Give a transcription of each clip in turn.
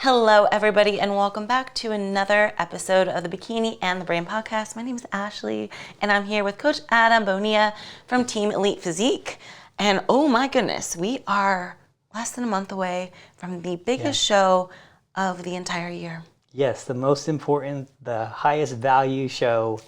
Hello, everybody, and welcome back to another episode of the Bikini and the Brain podcast. My name is Ashley, and I'm here with Coach Adam Bonilla from Team Elite Physique. And oh my goodness, we are less than a month away from the biggest show of the entire year. Yes, the most important, the highest value show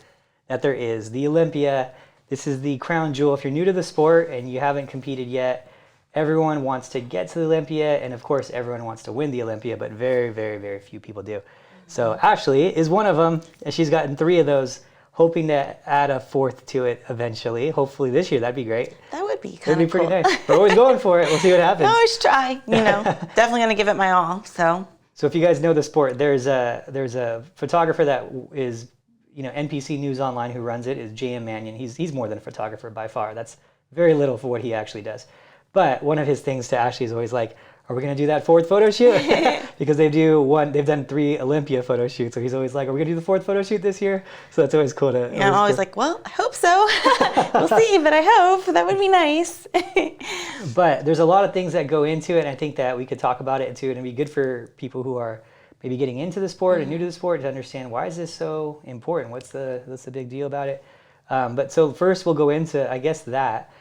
that there is, the Olympia. This is the crown jewel. If you're new to the sport and you haven't competed yet, everyone wants to get to the Olympia, and of course everyone wants to win the Olympia, but very, very, very few people do. So Ashley is one of them, and she's gotten 3 of those, hoping to add a 4th to it eventually. Hopefully this year, that'd be great. That would be kind of That'd be pretty nice. We're always going for it. We'll see what happens. I always try, definitely going to give it my all, So if you guys know the sport, there's a photographer that is, NPC News Online who runs it, is J.M. Mannion. He's more than a photographer by far. That's very little for what he actually does. But one of his things to Ashley is always like, are we going to do that 4th photo shoot? Because they've done 3 Olympia photo shoots. So he's always like, are we going to do the 4th photo shoot this year? So that's always cool to... Yeah, I'm always like, well, I hope so. We'll see, but I hope. That would be nice. But there's a lot of things that go into it, and I think that we could talk about it too, and it'd be good for people who are maybe getting into the sport and new to the sport to understand, why is this so important? What's the big deal about it? But so first we'll go into, I guess, that.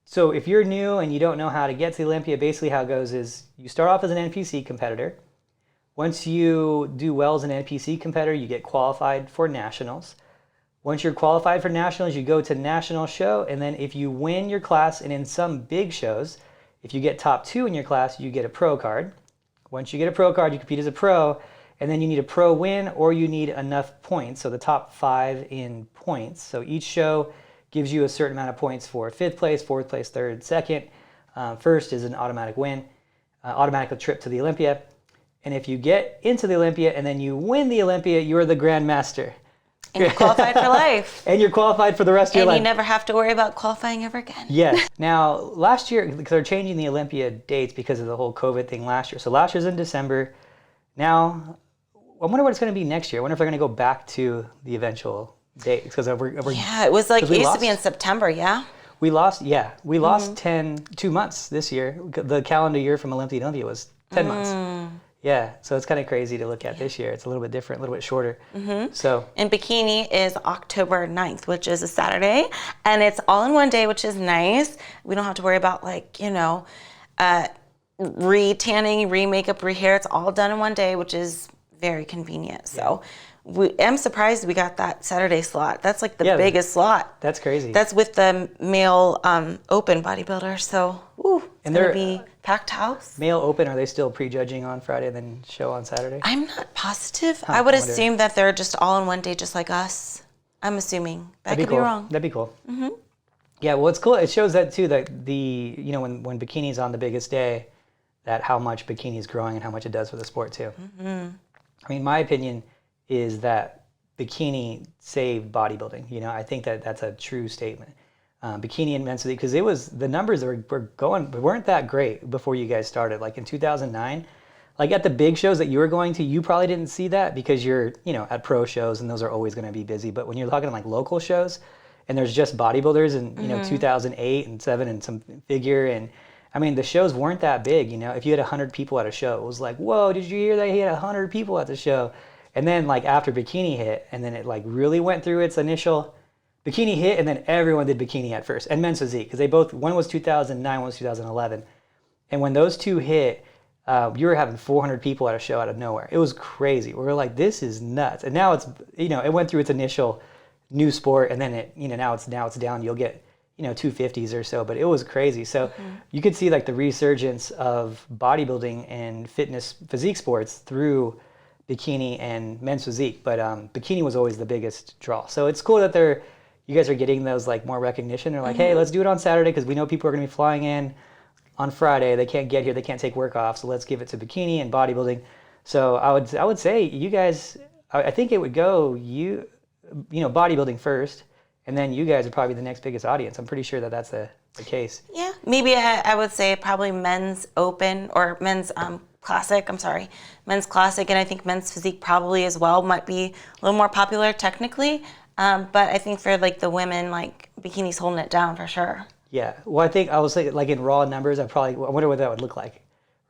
So if you're new and you don't know how to get to the Olympia, basically how it goes is you start off as an NPC competitor. Once you do well as an NPC competitor, you get qualified for nationals. Once you're qualified for nationals, you go to national show, and then if you win your class, and in some big shows, if you get top 2 in your class, you get a pro card. Once you get a pro card, you compete as a pro, and then you need a pro win, or you need enough points, so the top 5 in points. So each show gives you a certain amount of points for 5th place, 4th place, 3rd, 2nd. 1st is an automatic win, automatic trip to the Olympia. And if you get into the Olympia and then you win the Olympia, you're the Grand Master. And you're qualified for life. And you're qualified for the rest of your life. And you never have to worry about qualifying ever again. Yes. Now, last year, because they're changing the Olympia dates because of the whole COVID thing last year. So last year's in December. Now, I wonder what it's going to be next year. I wonder if they're going to go back to the eventual date, because it was like, it used to be in September. We lost 2 months this year. The calendar year from Olympia to Olympia was 10 months. Yeah, so it's kind of crazy to look at this year. It's a little bit different, a little bit shorter. So, and Bikini is October 9th, which is a Saturday, and it's all in one day, which is nice. We don't have to worry about re-tanning, re-makeup, re-hair. It's all done in one day, which is very convenient. So I'm surprised we got that Saturday slot. That's like the biggest slot. That's crazy. That's with the male open bodybuilder. So, it's going to be packed house. Male open, are they still prejudging on Friday and then show on Saturday? I'm not positive. I would assume that they're just all in one day, just like us. I'm assuming. I could be wrong. That'd be cool. Yeah, well, it's cool. It shows that too, that when Bikini's on the biggest day, that how much Bikini is growing and how much it does for the sport too. I mean, my opinion is that Bikini saved bodybuilding. I think that that's a true statement. Bikini and men's physique, because the numbers weren't that great before you guys started. Like in 2009, like at the big shows that you were going to, you probably didn't see that because you're, at pro shows, and those are always going to be busy. But when you're talking like local shows, and there's just bodybuilders in 2008 and 7 and some figure, and I mean, the shows weren't that big. If you had 100 people at a show, it was like, whoa, did you hear that he had 100 people at the show? And then like after Bikini hit, and then it like really went through its initial, Bikini hit, and then everyone did Bikini at first, and men's physique, because one was 2009, one was 2011. And when those two hit, you were having 400 people at a show out of nowhere. It was crazy. We were like, this is nuts. And now it's, it went through its initial new sport, and then it, now it's down. You'll get, 250s or so, but it was crazy. So you could see like the resurgence of bodybuilding and fitness physique sports through Bikini and men's physique, but Bikini was always the biggest draw. So it's cool that you guys are getting those like more recognition. They're like, hey, let's do it on Saturday because we know people are going to be flying in on Friday. They can't get here. They can't take work off. So let's give it to Bikini and bodybuilding. So I would say you guys, I think it would go bodybuilding first, and then you guys are probably the next biggest audience. I'm pretty sure that that's the case. Yeah, maybe I would say probably men's open or men's classic. Men's classic, and I think men's physique probably as well might be a little more popular technically. But I think for like the women, like Bikini's holding it down for sure. Yeah, well, I think I was saying like in raw numbers, I wonder what that would look like,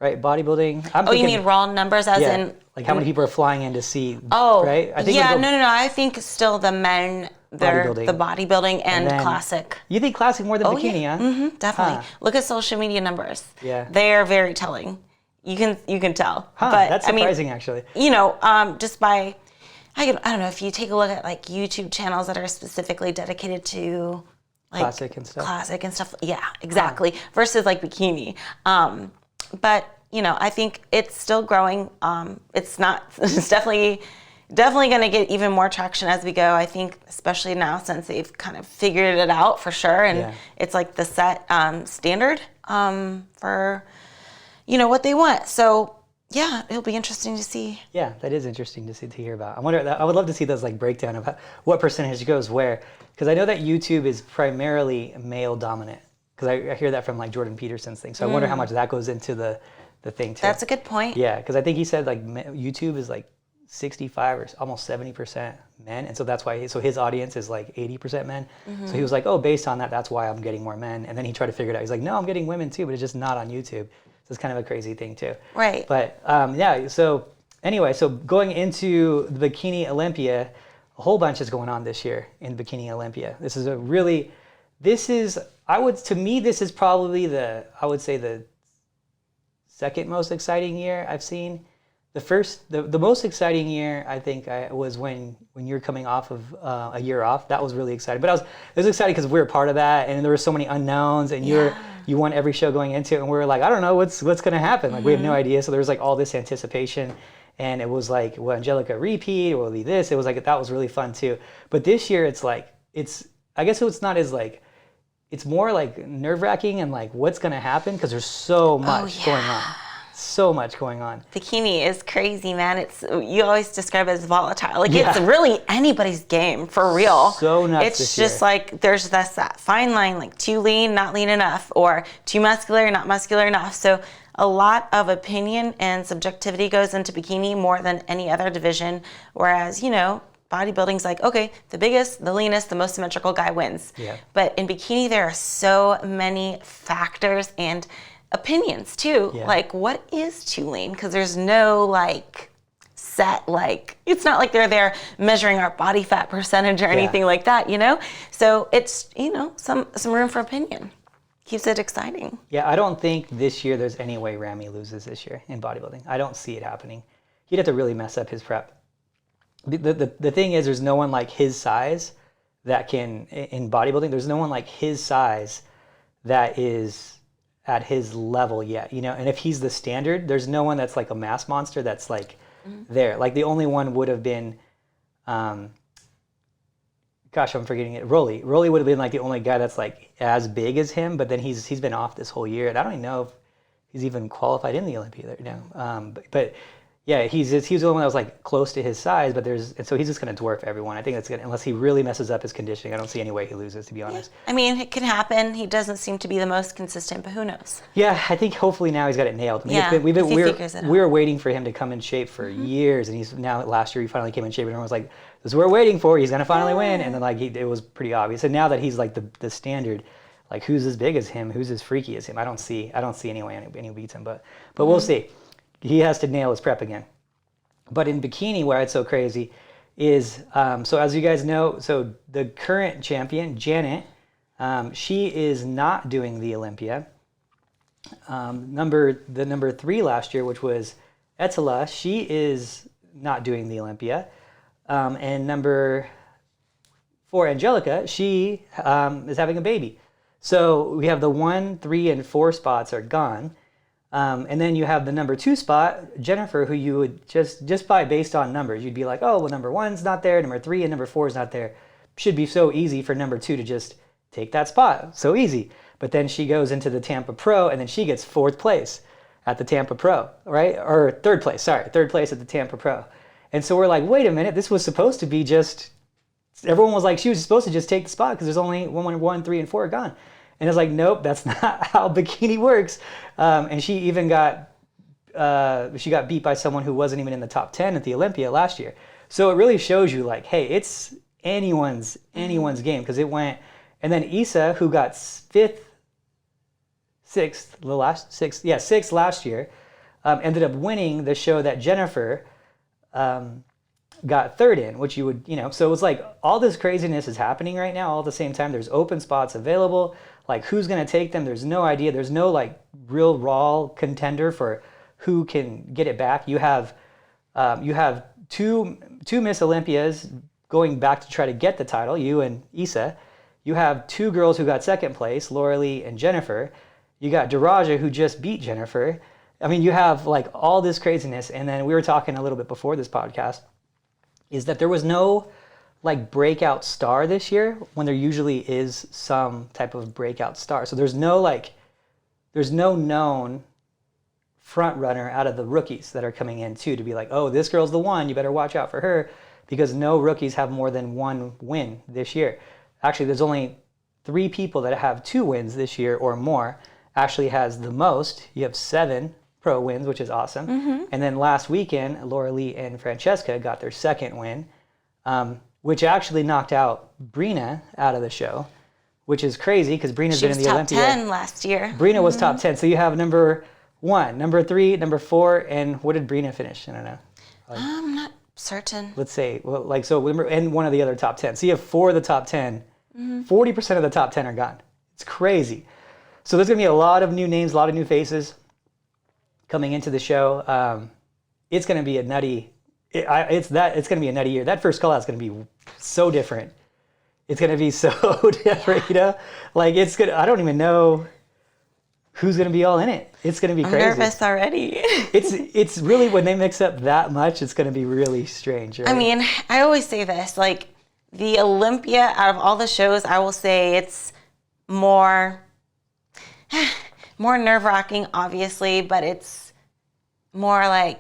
right? Bodybuilding. I'm Oh, you thinking, mean raw numbers as yeah, in... like how many people are flying in to see, Oh, right? I think yeah, no. I think still the men, they're Bodybuilding. the bodybuilding and then- classic. You think classic more than bikini, yeah. huh? Definitely. Huh. Look at social media numbers. Yeah. They are very telling. You can tell. Huh, But that's surprising, actually. You know, just by, I don't know, if you take a look at like YouTube channels that are specifically dedicated to like Classic and stuff. Yeah, exactly. Versus like bikini. But you know, I think it's still growing. It's definitely going to get even more traction as we go. I think, especially now since they've kind of figured it out for sure, and it's like the set standard for, you know, what they want. So yeah, it'll be interesting to see. Yeah, that is interesting to hear about. I would love to see those like breakdown of what percentage goes where, because I know that YouTube is primarily male dominant. Because I hear that from like Jordan Peterson's thing. So I wonder how much that goes into the thing too. That's a good point. Yeah, because I think he said like YouTube is like 65 or almost 70% men, and so that's why. So his audience is like 80% men. So he was like, oh, based on that, that's why I'm getting more men. And then he tried to figure it out. He's like, no, I'm getting women too, but it's just not on YouTube. So it's kind of a crazy thing too. Right. But yeah. So anyway, so going into the Bikini Olympia, a whole bunch is going on this year in Bikini Olympia. This is to me, this is probably the second most exciting year I've seen. The most exciting year I think was when you're coming off of a year off. That was really exciting. But it was exciting because we were part of that, and there were so many unknowns, and you won every show going into it, and we were like, I don't know what's going to happen. Like we have no idea. So there was like all this anticipation, and it was like, will Angelica repeat? Will it be this? It was like that was really fun too. But this year I guess it's not as like. It's more like nerve-wracking and like what's going to happen because there's so much going on. So much going on. Bikini is crazy, man. You always describe it as volatile. Like it's really anybody's game for real. So nuts. It's just like there's that fine line, like too lean, not lean enough, or too muscular, not muscular enough. So a lot of opinion and subjectivity goes into bikini more than any other division. Whereas, you know, bodybuilding's like, okay, the biggest, the leanest, the most symmetrical guy wins. Yeah. But in bikini, there are so many factors and opinions too. Yeah. Like, what is too lean? Because there's no like set, like, it's not like they're there measuring our body fat percentage or anything like that, you know? So it's, you know, some room for opinion. Keeps it exciting. Yeah, I don't think this year there's any way Ramy loses this year in bodybuilding. I don't see it happening. He'd have to really mess up his prep. The thing is, there's no one like his size that can, in bodybuilding, there's no one like his size that is at his level yet, you know? And if he's the standard, there's no one that's like a mass monster that's like there. Like the only one would have been, gosh, I'm forgetting it. Rolly would have been like the only guy that's like as big as him, but then he's been off this whole year. And I don't even know if he's even qualified in the Olympia there now. But yeah, he was the only one that was like close to his size, and so he's just going to dwarf everyone. I think that's good unless he really messes up his conditioning. I don't see any way he loses, to be honest. I mean, it can happen. He doesn't seem to be the most consistent, but who knows? Yeah, I think hopefully now he's got it nailed. I mean, we were waiting for him to come in shape for years, and he's now last year he finally came in shape, and everyone was like, "This is what we're waiting for. He's going to finally win." And then like it was pretty obvious. And now that he's like the standard, like who's as big as him, who's as freaky as him? I don't see any way any beats him, but we'll see. He has to nail his prep again. But in bikini, where it's so crazy is, so as you guys know, so the current champion, Janet, she is not doing the Olympia. Number 3 last year, which was Etala, she is not doing the Olympia. And number 4, Angelica, she is having a baby. So we have the 1, 3, and 4 spots are gone. And then you have the number 2 spot, Jennifer, who you would just by based on numbers, you'd be like, oh, well, number 1's not there, number 3 and number 4 is not there. Should be so easy for number 2 to just take that spot. So easy. But then she goes into the Tampa Pro, and then she gets 4th place at the Tampa Pro, right? Or 3rd place at the Tampa Pro. And so we're like, wait a minute, this was supposed to be just, everyone was like, she was supposed to just take the spot because there's only 1, 3, and 4 gone. And it's like, nope, that's not how bikini works. And she even got beat by someone who wasn't even in the top 10 at the Olympia last year. So it really shows you like, hey, it's anyone's game, because it went, and then Issa, who got 6th last year, ended up winning the show that Jennifer got third in, which you would, so it was like all this craziness is happening right now all at the same time. There's open spots available. Like, who's going to take them? There's no idea. There's no like real raw contender for who can get it back. You have two Miss Olympias going back to try to get the title, you and Issa. You have two girls who got second place, Laura Lee and Jennifer. You got Daraja, who just beat Jennifer. I mean, you have like all this craziness. And then we were talking a little bit before this podcast, is that there was no like breakout star this year when there usually is some type of breakout star. So there's no known front runner out of the rookies that are coming in too, to be like, oh, this girl's the one, you better watch out for her, because no rookies have more than one win this year. Actually, there's only 3 people that have 2 wins this year or more. Ashley has the most. You have 7 pro wins, which is awesome. Mm-hmm. And then last weekend, Laura Lee and Francesca got their second win, which actually knocked out Brina out of the show, which is crazy because Brina's been in the Olympia. She was top 10 last year. Brina was top 10. So you have number 1, number 3, number 4, and what did Brina finish? I don't know. I'm not certain. Let's say, and one of the other top 10. So you have 4 of the top 10. Mm-hmm. 40% of the top 10 are gone. It's crazy. So there's going to be a lot of new names, a lot of new faces coming into the show. It's going to be a nutty. It's going to be a nutty year. That first call out is going to be so different. It's going to be so different, Like, it's good. I don't even know who's going to be all in it. It's going to be crazy. I'm nervous already. It's really, when they mix up that much, it's going to be really strange. Right? I mean, I always say this, like, the Olympia, out of all the shows, I will say it's more nerve-wracking, obviously, but it's more like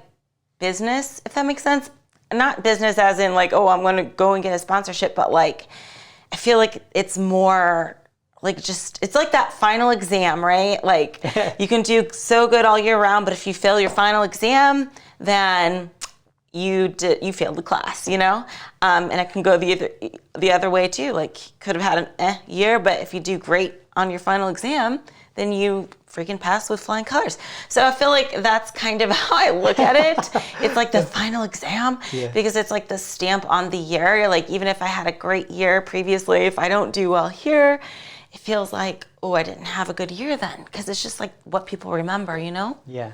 business, if that makes sense. Not business as in like, oh, I'm going to go and get a sponsorship, but like, I feel like it's more like it's like that final exam, right? Like, you can do so good all year round, but if you fail your final exam, then you failed the class, and it can go the other way too. Like, could have had an year, but if you do great on your final exam, then you freaking pass with flying colors. So I feel like that's kind of how I look at it. It's like the final exam, because it's like the stamp on the year. Like, even if I had a great year previously, if I don't do well here, it feels like, oh, I didn't have a good year then, because it's just like what people remember, Yeah.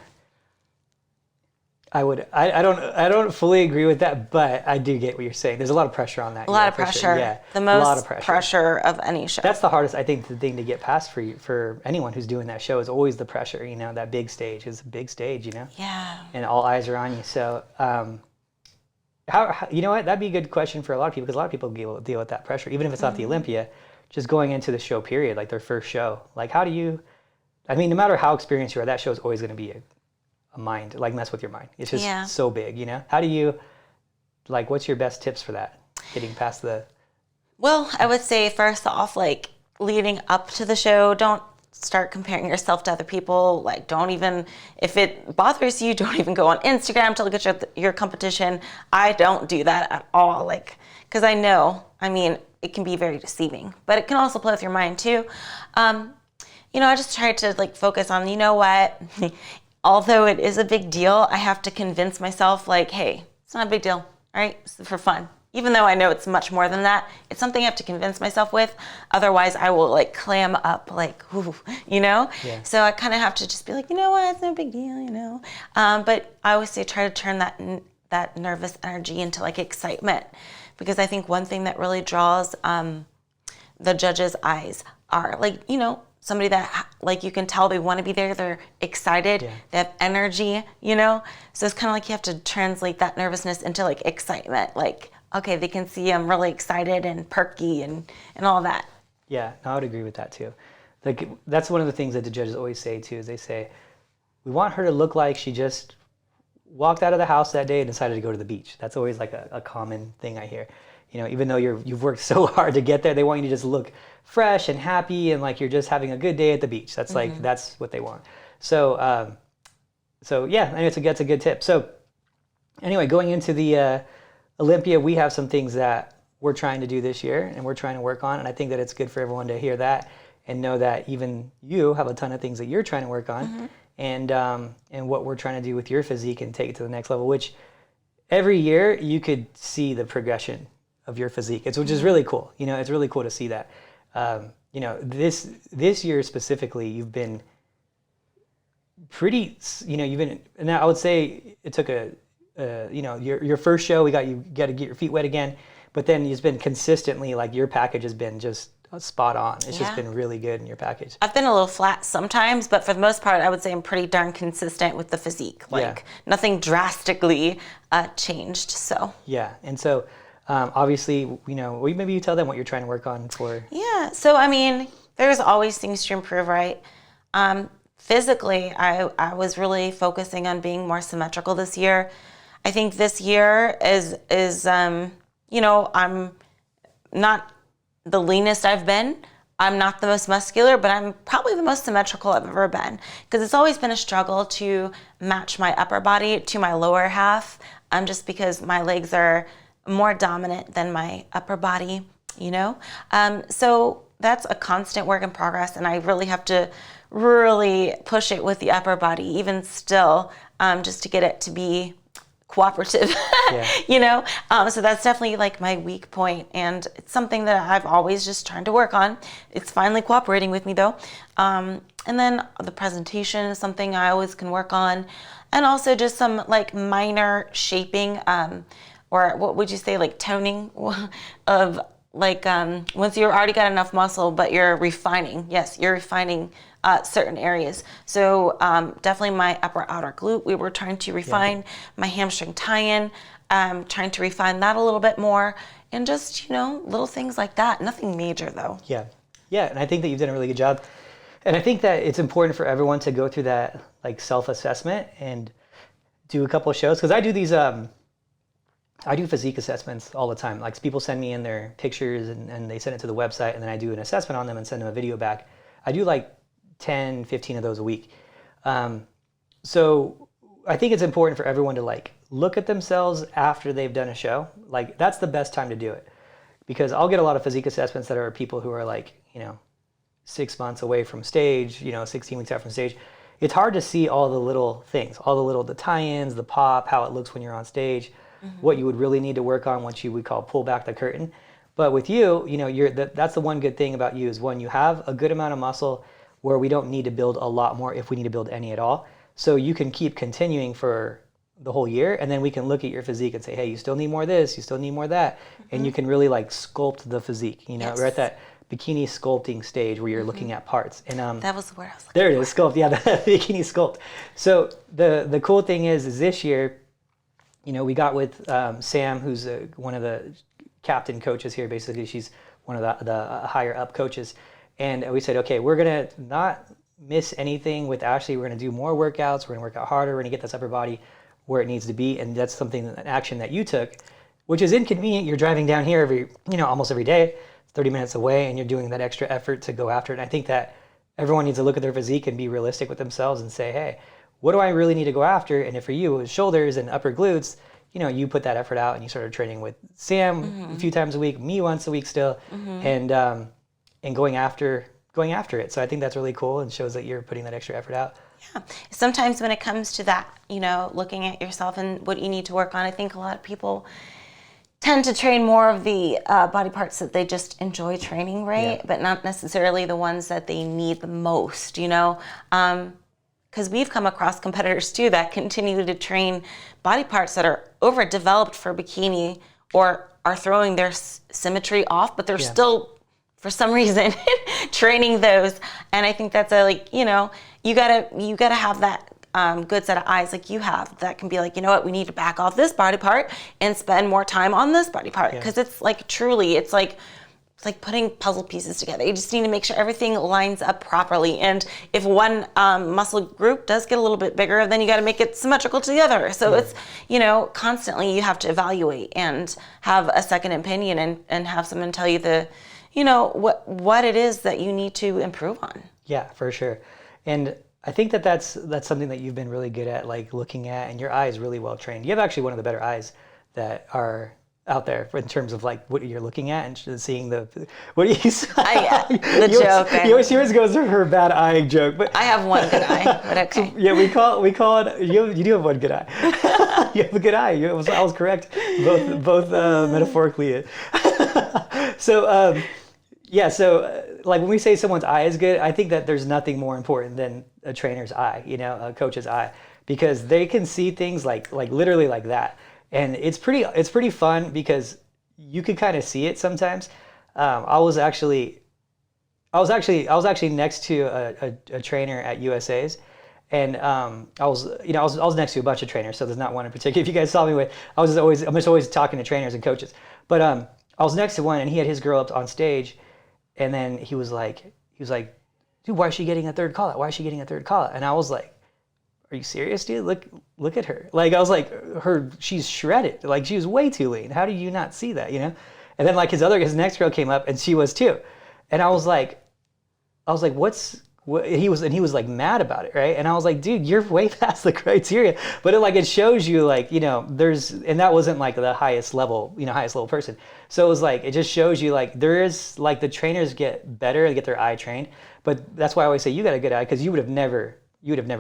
I don't fully agree with that, but I do get what you're saying. There's a lot of pressure on that. A lot of pressure. Sure. Yeah. The most pressure of any show. That's the hardest, I think, the thing to get past for anyone who's doing that show is always the pressure. That big stage is a big stage. Yeah. And all eyes are on you. So, how you know what? That'd be a good question for a lot of people, because a lot of people deal with that pressure, even if it's not the Olympia, just going into the show period, like their first show. Like, how do you? I mean, no matter how experienced you are, that show is always going to be a mind, like, mess with your mind. It's just so big, How do you, like, what's your best tips for that, getting past the? Well, I would say first off, like, leading up to the show, don't start comparing yourself to other people. Like, don't even, if it bothers you, don't even go on Instagram to look at your competition. I don't do that at all, like, because I mean, it can be very deceiving, but it can also play with your mind too. I just try to like focus on, what, although it is a big deal, I have to convince myself, like, hey, it's not a big deal, all right? It's for fun. Even though I know it's much more than that, it's something I have to convince myself with. Otherwise, I will, like, clam up, like, ooh, Yeah. So I kind of have to just be like, what, it's no big deal, But I always say try to turn that nervous energy into, like, excitement. Because I think one thing that really draws the judges' eyes are, like, somebody that, like, you can tell they want to be there, they're excited, they have energy, So it's kind of like you have to translate that nervousness into, like, excitement. Like, okay, they can see I'm really excited and perky and all that. Yeah, I would agree with that too. Like, that's one of the things that the judges always say too, is they say, we want her to look like she just walked out of the house that day and decided to go to the beach. That's always like a common thing I hear. Even though you've worked so hard to get there, they want you to just look fresh and happy and like you're just having a good day at the beach. That's like, that's what they want. So, yeah, and that's a good tip. So anyway, going into the Olympia, we have some things that we're trying to do this year and we're trying to work on. And I think that it's good for everyone to hear that and know that even you have a ton of things that you're trying to work on. and what we're trying to do with your physique and take it to the next level, which every year you could see the progression of your physique, which is really cool. You know, it's really cool to see that. You know, this year specifically, you've been pretty, you know, and I would say it took you know, your first show, you got to get your feet wet again, but then it's been consistently, like, your package has been just spot on. It's just been really good in your package. I've been a little flat sometimes, but for the most part, I would say I'm pretty darn consistent with the physique. Like, nothing drastically changed, so. Yeah, and so obviously, you know, maybe you tell them what you're trying to work on for. Yeah, so I mean, there's always things to improve, right? Physically, I was really focusing on being more symmetrical this year. I think this year is you know, I'm not the leanest I've been. I'm not the most muscular, but I'm probably the most symmetrical I've ever been, because it's always been a struggle to match my upper body to my lower half, just because my legs are more dominant than my upper body, you know? So that's a constant work in progress, and I really have to really push it with the upper body, even still, just to get it to be cooperative, you know? So that's definitely like my weak point, and it's something that I've always just trying to work on. It's finally cooperating with me though. And then the presentation is something I always can work on, and also just some like minor shaping, or what would you say, like toning of like, once you've already got enough muscle, but you're refining, you're refining certain areas. So definitely my upper outer glute, we were trying to refine, my hamstring tie-in, trying to refine that a little bit more, and just, you know, little things like that. Nothing major though. Yeah, and I think that you've done a really good job. And I think that it's important for everyone to go through that like self-assessment and do a couple of shows, because I do these, I do physique assessments all the time. Like, people send me in their pictures and they send it to the website, and then I do an assessment on them and send them a video back. I do like 10, 15 of those a week. So I think it's important for everyone to like look at themselves after they've done a show. Like, that's the best time to do it, because I'll get a lot of physique assessments that are people who are like, you know, 6 months away from stage, you know, 16 weeks out from stage. It's hard to see all the little things, the tie-ins, the pop, how it looks when you're on stage, what you would really need to work on, what you would call pull back the curtain. But with you, you know, that's the one good thing about you, is one, you have a good amount of muscle where we don't need to build a lot more, if we need to build any at all. So you can keep continuing for the whole year, and then we can look at your physique and say, hey, you still need more of this, you still need more of that. And you can really like sculpt the physique. You know, we're at that bikini sculpting stage where you're looking at parts. And that was the word I was looking there it is, sculpt. Yeah, the bikini sculpt. So the cool thing is this year, you know, we got with Sam, who's one of the captain coaches here. Basically, she's one of the higher up coaches. And we said, okay, we're going to not miss anything with Ashley. We're going to do more workouts. We're going to work out harder. We're going to get this upper body where it needs to be. And that's an action that you took, which is inconvenient. You're driving down here almost every day, 30 minutes away, and you're doing that extra effort to go after it. And I think that everyone needs to look at their physique and be realistic with themselves and say, hey, what do I really need to go after? And if for you it was shoulders and upper glutes, you know, you put that effort out and you started training with Sam a few times a week, me once a week still, and going after it. So I think that's really cool, and shows that you're putting that extra effort out. Yeah. Sometimes when it comes to that, you know, looking at yourself and what you need to work on, I think a lot of people tend to train more of the body parts that they just enjoy training, right? Yeah. But not necessarily the ones that they need the most, you know? Because we've come across competitors too that continue to train body parts that are overdeveloped for bikini, or are throwing their symmetry off, but they're still, for some reason, training those. And I think that's you gotta have that good set of eyes like you have, that can be like, you know what, we need to back off this body part and spend more time on this body part. Because it's like, truly, it's like putting puzzle pieces together. You just need to make sure everything lines up properly. And if one muscle group does get a little bit bigger, then you got to make it symmetrical to the other. So it's, you know, constantly you have to evaluate and have a second opinion, and have someone tell you what it is that you need to improve on. Yeah, for sure. And I think that's something that you've been really good at, like looking at, and your eye is really well trained. You have actually one of the better eyes that are out there in terms of like what you're looking at and seeing what do you say? The joke. You always goes to her bad eye joke, but I have one good eye, but okay. Yeah, we call it. You do have one good eye. You have a good eye. I was correct, both metaphorically. So like when we say someone's eye is good, I think that there's nothing more important than a trainer's eye, a coach's eye, because they can see things like literally like that. And it's pretty fun because you can kind of see it sometimes. I was actually next to a trainer at USA's, and I was next to a bunch of trainers, so there's not one in particular. If you guys saw me I'm just always talking to trainers and coaches. But I was next to one, and he had his girl up on stage, and then he was like, dude, why is she getting a third call out? Why is she getting a third call out? And I was like, are you serious, dude? Look at her. Like, I was like, she's shredded. Like, she was way too lean. How do you not see that, And then like his next girl came up and she was too. And I was like, what? He was like mad about it, right? And I was like, dude, you're way past the criteria. But it shows you like, and that wasn't like the highest level person. So it was like, it just shows you like there is like the trainers get better, they get their eye trained. But that's why I always say you got a good eye, because you would have never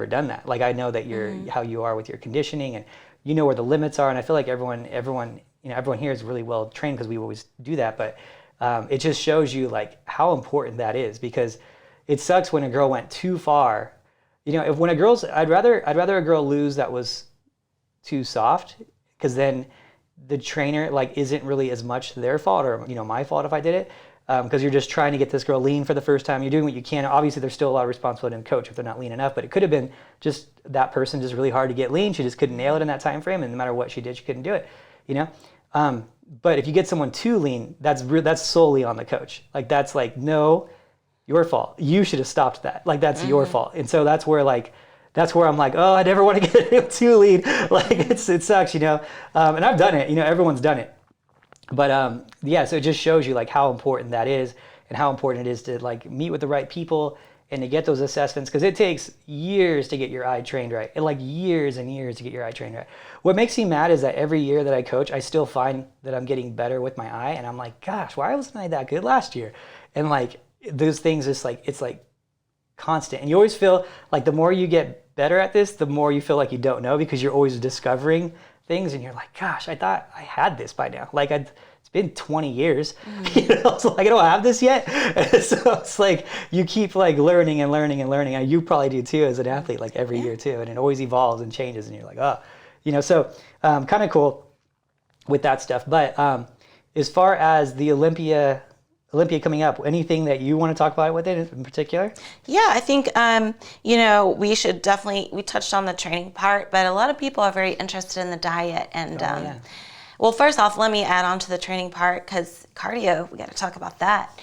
done that. Like, I know that you're how you are with your conditioning, and you know where the limits are. And I feel like everyone here is really well trained because we always do that. But it just shows you like how important that is, because it sucks when a girl went too far. I'd rather a girl lose that was too soft, because then the trainer like isn't really as much their fault or my fault if I did it. Because you're just trying to get this girl lean for the first time. You're doing what you can. Obviously, there's still a lot of responsibility in the coach if they're not lean enough, but it could have been just that person just really hard to get lean. She just couldn't nail it in that time frame, and no matter what she did, she couldn't do it. But if you get someone too lean, that's solely on the coach. Like, that's like, no, your fault. You should have stopped that. Like, that's your fault. And so that's where I'm like, oh, I never want to get him too lean. Like, it sucks, And I've done it. Everyone's done it. But so it just shows you like how important that is, and how important it is to like meet with the right people and to get those assessments, because it takes years to get your eye trained right, and like years and years to get your eye trained right. What makes me mad is that every year that I coach, I still find that I'm getting better with my eye, and I'm like, gosh, why wasn't I that good last year? And like those things, it's like constant, and you always feel like the more you get better at this, the more you feel like you don't know, because you're always discovering things, and you're like, gosh, I thought I had this by now. Like, it's been 20 years. It's like, I don't have this yet. So it's like you keep like learning and learning and learning. And you probably do too as an athlete, like every year too. And it always evolves and changes, and you're like, so kind of cool with that stuff. But as far as the Olympia coming up, anything that you want to talk about with it in particular? Yeah, I think, we should definitely, we touched on the training part, but a lot of people are very interested in the diet. And, well, first off, let me add on to the training part, because cardio, we got to talk about that.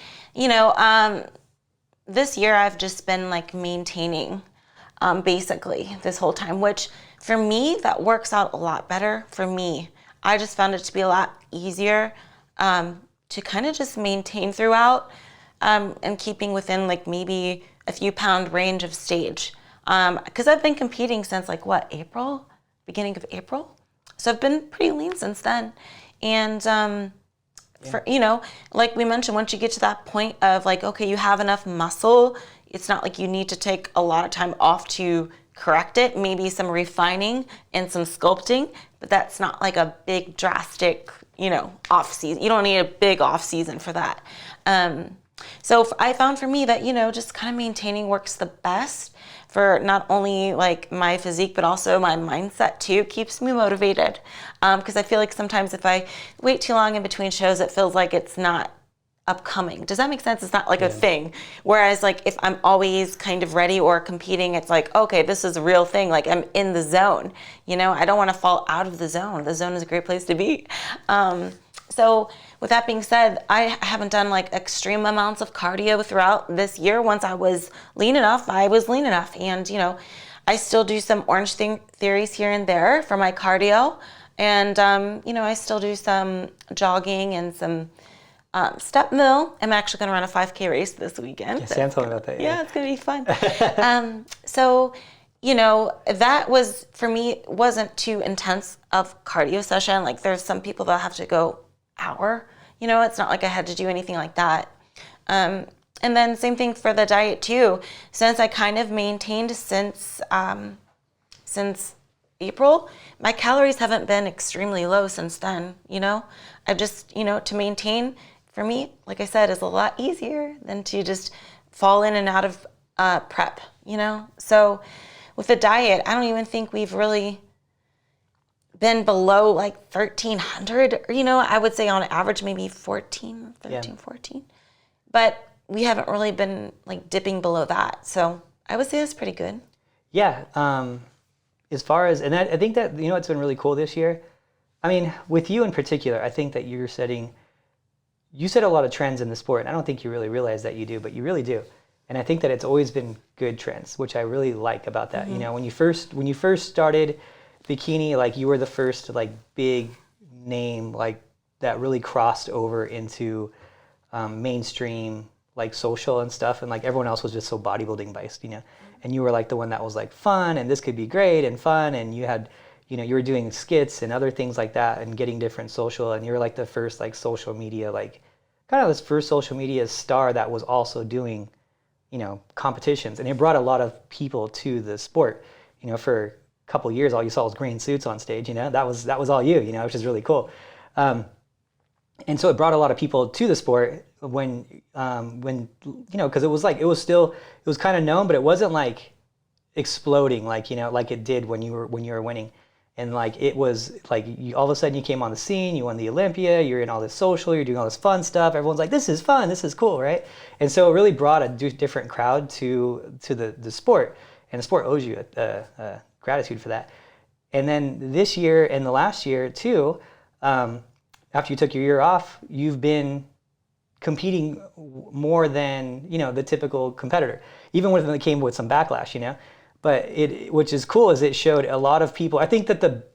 This year I've just been like maintaining, basically this whole time, which for me, that works out a lot better for me. I just found it to be a lot easier, to kind of just maintain throughout, and keeping within like maybe a few pound range of stage. Because I've been competing since like April? Beginning of April? So I've been pretty lean since then. And for, like we mentioned, once you get to that point of like, okay, you have enough muscle, it's not like you need to take a lot of time off to correct it, maybe some refining and some sculpting, but that's not like a big drastic, off season. You don't need a big off season for that. So I found for me that, just kind of maintaining works the best for not only like my physique, but also my mindset too. It keeps me motivated. Because I feel like sometimes if I wait too long in between shows, it feels like it's not upcoming. Does that make sense? It's not like a thing. Whereas like if I'm always kind of ready or competing, it's like, okay, this is a real thing. Like I'm in the zone. I don't want to fall out of the zone. The zone is a great place to be. So with that being said, I haven't done like extreme amounts of cardio throughout this year. Once I was lean enough, I was lean enough. And, I still do some Orange Theories here and there for my cardio. And, I still do some jogging and some step mill. I'm actually going to run a 5K race this weekend. Yeah, Sam told me about that. Yeah, it's going to be fun. So, that was, for me, wasn't too intense of cardio session. Like there's some people that have to go hour. You know, it's not like I had to do anything like that. And then same thing for the diet too. Since I kind of maintained since April, my calories haven't been extremely low since then, you know? I've just, you know, to maintain for me, like I said, is a lot easier than to just fall in and out of prep, you know? So with the diet, I don't even think we've really been below like 1,300, or, you know, I would say on average maybe 14. But we haven't really been like dipping below that. So I would say that's pretty good. Yeah. As far as, and I think that, you know, it's been really cool this year. I mean, with you in particular, I think that you set a lot of trends in the sport, and I don't think you really realize that you do, but you really do. And I think that it's always been good trends, which I really like about that. Mm-hmm. You know, when you first started bikini, like you were the first like big name like that really crossed over into mainstream like social and stuff, and like everyone else was just so bodybuilding based, you know. And you were like the one that was like fun, and this could be great and fun, and you had, you know, you were doing skits and other things like that and getting different social, and you were like the first like social media, like kind of this first social media star that was also doing, you know, competitions, and it brought a lot of people to the sport. You know, for a couple of years, all you saw was green suits on stage, you know, that was all you know, which is really cool. And so it brought a lot of people to the sport when you know, because it was kind of known, but it wasn't like exploding like, you know, like it did when you were winning. And like it was like all of a sudden you came on the scene, you won the Olympia, you're in all this social, you're doing all this fun stuff. Everyone's like, this is fun, this is cool, right? And so it really brought a different crowd to the sport, and the sport owes you a gratitude for that. And then this year and the last year too, after you took your year off, you've been competing more than, you know, the typical competitor, even when it came with some backlash, you know. But which is cool, is it showed a lot of people. I think that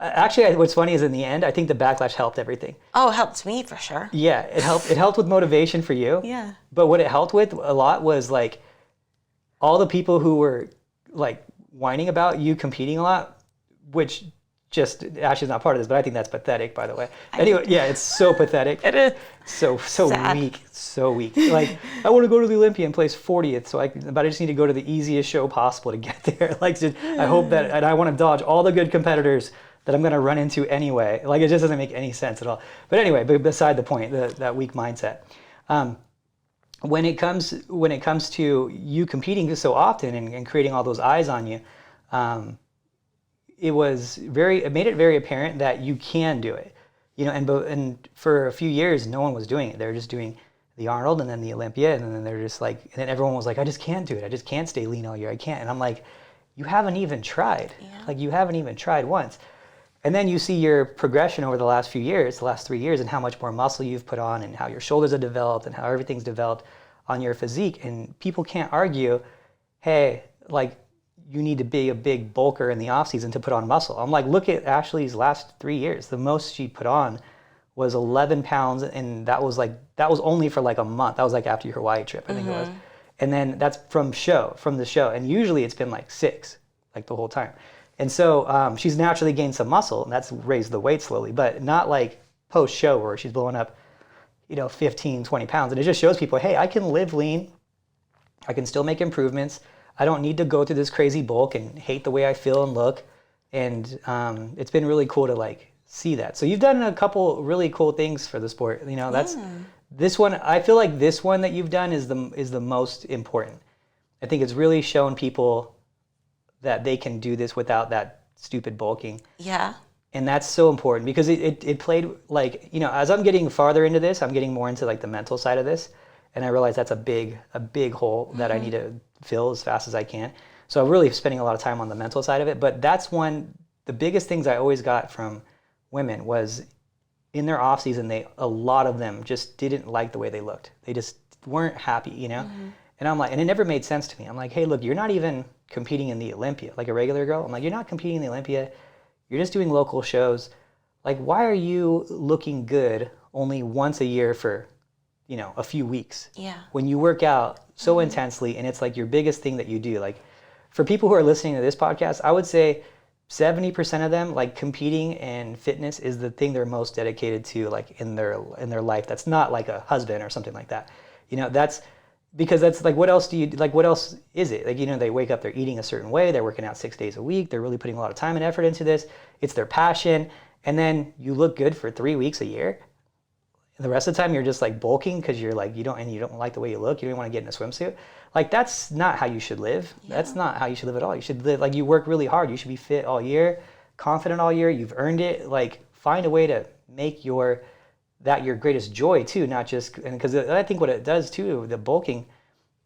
actually what's funny is in the end, I think the backlash helped everything. Oh, it helped me for sure. Yeah, it helped with motivation for you. Yeah. But what it helped with a lot was like all the people who were like whining about you competing a lot, which just Ashley's not part of this, but I think that's pathetic, by the way. Anyway, yeah, it's so pathetic. It is. So Sad. weak, so weak. Like, I want to go to the Olympia and place 40th, but I just need to go to the easiest show possible to get there. Like, I hope that, and I want to dodge all the good competitors that I'm going to run into anyway. Like, it just doesn't make any sense at all. But anyway, beside the point, that weak mindset. When it comes to you competing so often and creating all those eyes on you, it made it very apparent that you can do it, you know. And for a few years, no one was doing it. They were just doing the Arnold and then the Olympia, and then they're just like, and then everyone was like, I just can't do it. I just can't stay lean all year. I can't. And I'm like, you haven't even tried. Yeah. Like, you haven't even tried once. And then you see your progression over the last few years, the last 3 years, and how much more muscle you've put on, and how your shoulders have developed, and how everything's developed on your physique. And people can't argue, hey, like, you need to be a big bulker in the off season to put on muscle. I'm like, look at Ashley's last 3 years. The most she put on was 11 pounds, and that was only for like a month. That was like after your Hawaii trip, I think it was. And then that's from the show. And usually it's been like 6, like the whole time. And so she's naturally gained some muscle, and that's raised the weight slowly, but not like post show where she's blowing up, you know, 15, 20 pounds. And it just shows people, hey, I can live lean. I can still make improvements. I don't need to go through this crazy bulk and hate the way I feel and look. And it's been really cool to like see that. So you've done a couple really cool things for the sport. You know, that's this one. I feel like this one that you've done is the most important. I think it's really shown people that they can do this without that stupid bulking. Yeah. And that's so important because it played like, you know, as I'm getting farther into this, I'm getting more into like the mental side of this. And I realize that's a big hole that I need to fill as fast as I can. So I'm really spending a lot of time on the mental side of it. But that's the biggest things I always got from women was in their off season, a lot of them just didn't like the way they looked. They just weren't happy, you know? And I'm like, and it never made sense to me. I'm like, hey, look, you're not even competing in the Olympia like a regular girl. I'm like, you're not competing in the Olympia. You're just doing local shows. Like, why are you looking good only once a year for, you know, a few weeks? Yeah. When you work out so intensely and it's like your biggest thing that you do. Like, for people who are listening to this podcast, I would say 70% of them, like competing and fitness is the thing they're most dedicated to, like in their life. That's not like a husband or something like that. That's because that's like, what else is it? Like, they wake up, they're eating a certain way, they're working out 6 days a week, they're really putting a lot of time and effort into this. It's their passion. And then you look good for 3 weeks a year. And the rest of the time you're just like bulking because you're like, you don't like the way you look. You don't want to get in a swimsuit. Like, that's not how you should live. Yeah. That's not how you should live at all. You should live like you work really hard. You should be fit all year, confident all year. You've earned it. Like, find a way to make that your greatest joy too, not just, and because I think what it does too, the bulking,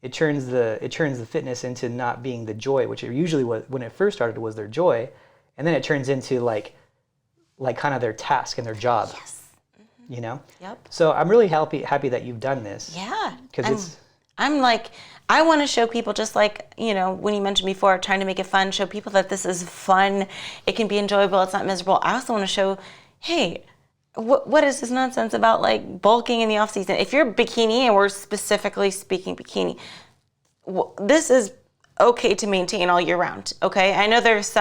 it turns the fitness into not being the joy, which it usually was when it first started, was their joy, and then it turns into like kind of their task and their job. Yes. Yep. So I'm really happy that you've done this. Yeah. Because I'm like, I want to show people, just like, when you mentioned before, trying to make it fun, show people that this is fun. It can be enjoyable. It's not miserable. I also want to show, hey, what is this nonsense about like bulking in the off season? If you're bikini, and we're specifically speaking bikini, this is okay to maintain all year round. Okay. I know there's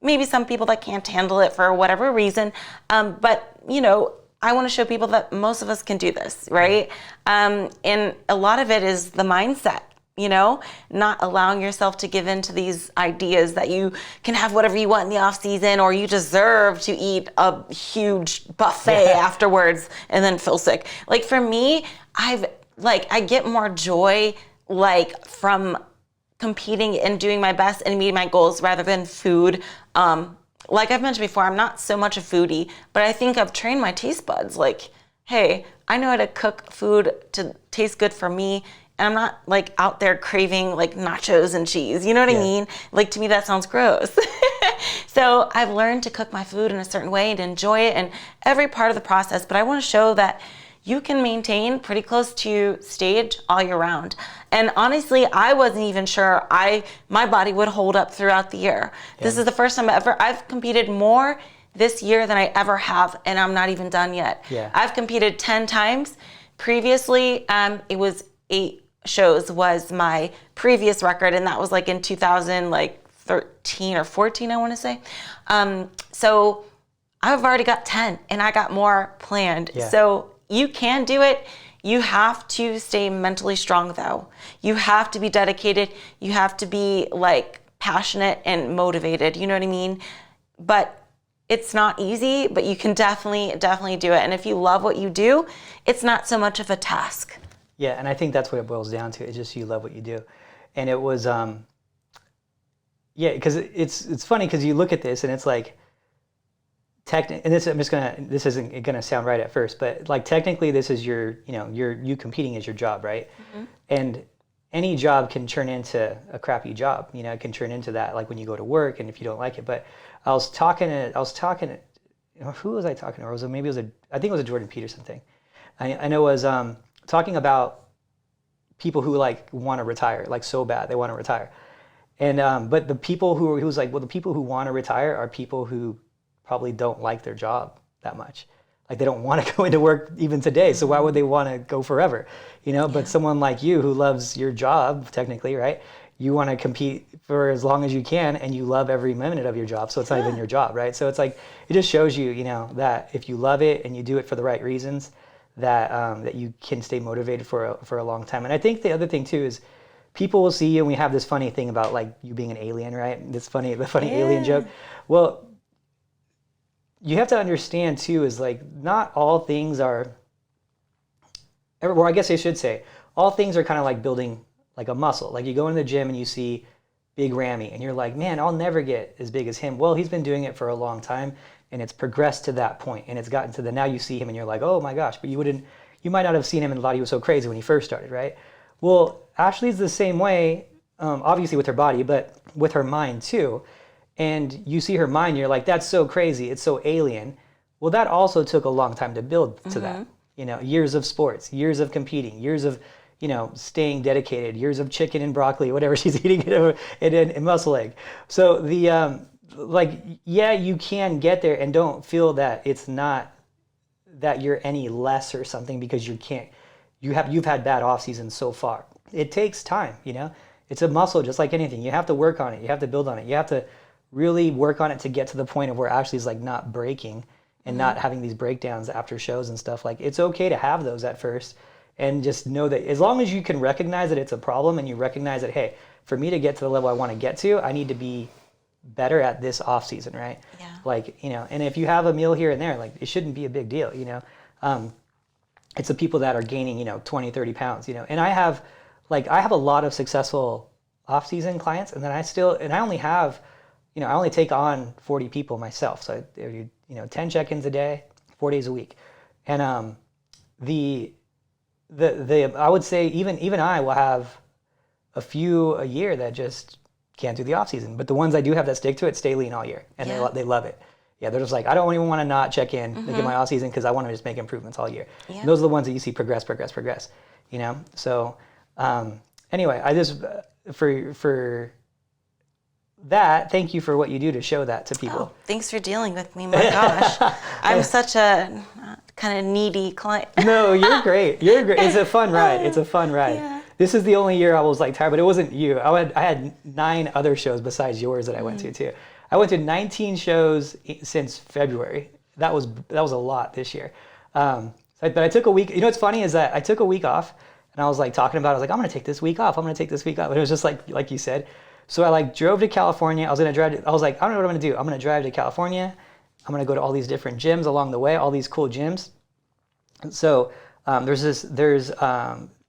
maybe some people that can't handle it for whatever reason. But I want to show people that most of us can do this, right? And a lot of it is the mindset, not allowing yourself to give in to these ideas that you can have whatever you want in the off season, or you deserve to eat a huge buffet afterwards and then feel sick. Like, for me, I get more joy like from competing and doing my best and meeting my goals rather than food. Like I've mentioned before, I'm not so much a foodie, but I think I've trained my taste buds. Like, hey, I know how to cook food to taste good for me, and I'm not like out there craving like nachos and cheese. You know what I mean? Like, to me, that sounds gross. So I've learned to cook my food in a certain way and enjoy it and every part of the process. But I want to show that you can maintain pretty close to stage all year round. And honestly, I wasn't even sure my body would hold up throughout the year. Yeah. This is the first time I've competed more this year than I ever have, and I'm not even done yet. Yeah. I've competed 10 times. Previously, it was 8 shows was my previous record, and that was like in 2013 or 14, I want to say. So I've already got 10, and I got more planned. Yeah. So you can do it. You have to stay mentally strong, though. You have to be dedicated. You have to be like passionate and motivated. You know what I mean? But it's not easy, but you can definitely do it. And if you love what you do, it's not so much of a task. Yeah, and I think that's what it boils down to. It's just you love what you do. And it was, because it's funny because you look at this and it's like, and this isn't gonna sound right at first, but like technically this is you competing is your job, right? Mm-hmm. And any job can turn into a crappy job. It can turn into that, like when you go to work and if you don't like it. But I was talking to, who was I talking to? Or I think it was a Jordan Peterson thing. I know it was talking about people who like want to retire, like so bad they want to retire. And but the people he was like, well, the people who want to retire are people who probably don't like their job that much. Like, they don't want to go into work even today. So why would they want to go forever? But someone like you who loves your job, technically, right? You want to compete for as long as you can, and you love every minute of your job. So it's not even your job, right? So it's like, it just shows you, that if you love it and you do it for the right reasons, that you can stay motivated for a long time. And I think the other thing too is people will see you, and we have this funny thing about like you being an alien, right? The funny alien joke. Well, you have to understand too is like not all things are, or I guess I should say, all things are kind of like building like a muscle. Like you go into the gym and you see Big Ramy and you're like, man, I'll never get as big as him. Well, he's been doing it for a long time and it's progressed to that point and it's gotten to now you see him and you're like, oh my gosh, but you might not have seen him and thought he was so crazy when he first started, right? Well, Ashley's the same way, obviously with her body, but with her mind too. And you see her mind, you're like, that's so crazy, it's so alien. Well, that also took a long time to build to that. Years of sports, years of competing, years of, staying dedicated, years of chicken and broccoli, whatever she's eating, and muscle egg. So you can get there, and don't feel that it's not that you're any less or something because you've had bad off seasons so far. It takes time, It's a muscle just like anything. You have to work on it. You have to build on it. You have to really work on it to get to the point of where Ashley's like not breaking and not having these breakdowns after shows and stuff. Like, it's okay to have those at first, and just know that as long as you can recognize that it's a problem and you recognize that, hey, for me to get to the level I want to get to, I need to be better at this off season, right? Yeah. Like, you know, and if you have a meal here and there, like, it shouldn't be a big deal, you know? It's the people that are gaining, you know, 20, 30 pounds, you know, and I have a lot of successful off season clients, and then I only have, you know, I only take on 40 people myself. So I do, you know, 10 check-ins a day, 4 days a week. And I would say even I will have a few a year that just can't do the off season. But the ones I do have that stick to it stay lean all year, and they love it. Yeah, they're just like, I don't even want to not check in to get my off season because I want to just make improvements all year. Yeah. And those are the ones that you see progress. You know. So anyway, I just for that, thank you for what you do to show that to people. Oh, thanks for dealing with me. My gosh, I'm such a kind of needy client. No, you're great. You're great. It's a fun ride. It's a fun ride. Yeah. This is the only year I was like tired, but it wasn't you. I had 9 other shows besides yours that I went to too. I went to 19 shows since February. That was a lot this year. But I took a week. You know what's funny is that I took a week off, and I was like talking about it. I was like, I'm going to take this week off. I'm going to take this week off. And it was just like you said. So I like drove to California. I was like, I don't know what I'm going to do. I'm going to drive to California. I'm going to go to all these different gyms along the way, all these cool gyms. And so there's